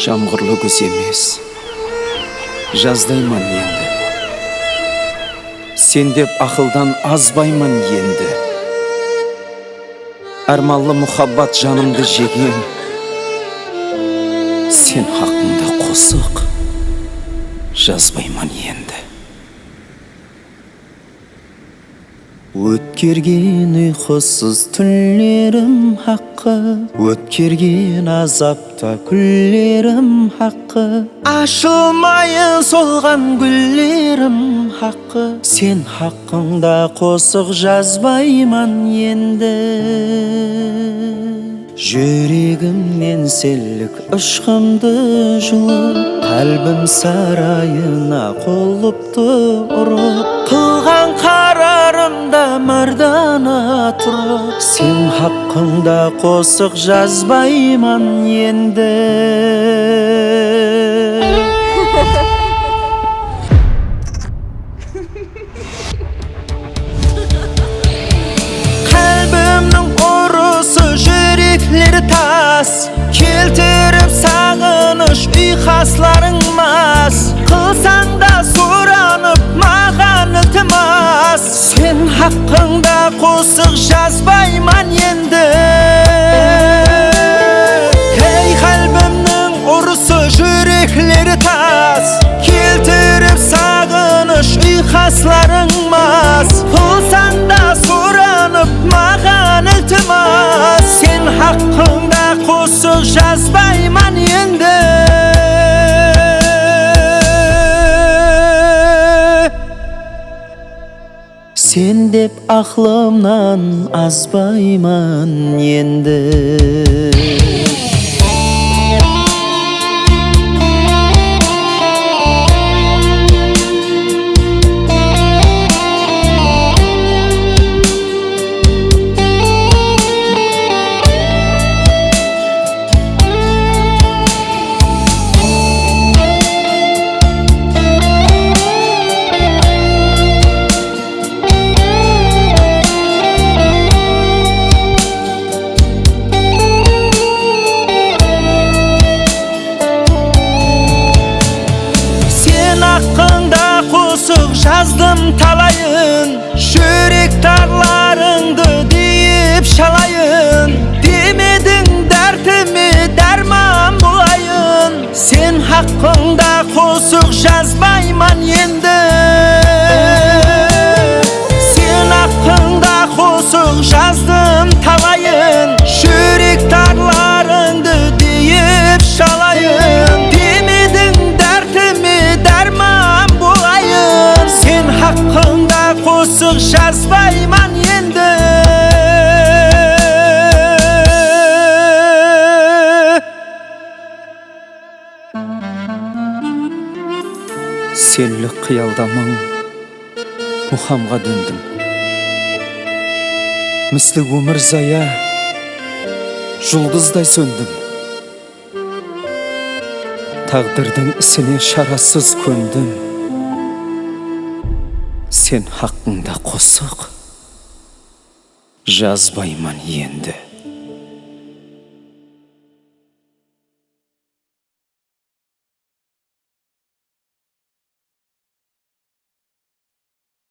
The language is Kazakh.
Жамғырлы күз емес, жаздайман енді. Сен деп ақылдан азбайман енді. Арманлы мұхаббат жанымды жеген. Сен хақыңда қосық, жазбайман енді. Өткерген ұйқысыз түнлерім хаққы, өткерген азапта күллерім хаққы, ашылмайын солған гүллерім хаққы. Сен хақыңда қосық, жазбайман енді. Жүрегімнен селік ұшқымды жұлып, қалбім сарайына қолыпты ұрып, қылған қарарымда мардана тұрып, сен хақыңда қосық, жазбайман енді. Қалбімнің ұрысы жүректері тас, келтіріп сағыныш ұйқасларың мас. Қылсаң да сұранып маған ілтимас, сен хақыңда қосық, жазбайман енді. Ей қалбімнің ұрысы жүректері тас, келтіріп сағыныш ұйқасларың мас. Қылсаң да сұранып маған ілтимас, сен хақыңда қосық, жазбайман енді. Сен деп ақлымнан азбайман енді. Хақыңда қосық, жаздым талайын, жүрек тарларыңды дейіп шалайын. Демедің дәртіме дәрман болайын, сен хақыңда қосық, жазбайман енді. Сен хақыңда қосық, жаздым талайын, жүрек тарларыңды дейіп шалайын. Хақыңда қосық, жазбайман енді. Селлі қиялдамың мұхамға дөндім. Міслі өмір зая, жұлдыздай сөндім. Тағдырдың ісіне шарасыз көндім. Сен хақыңда қосық, жазбайман енді.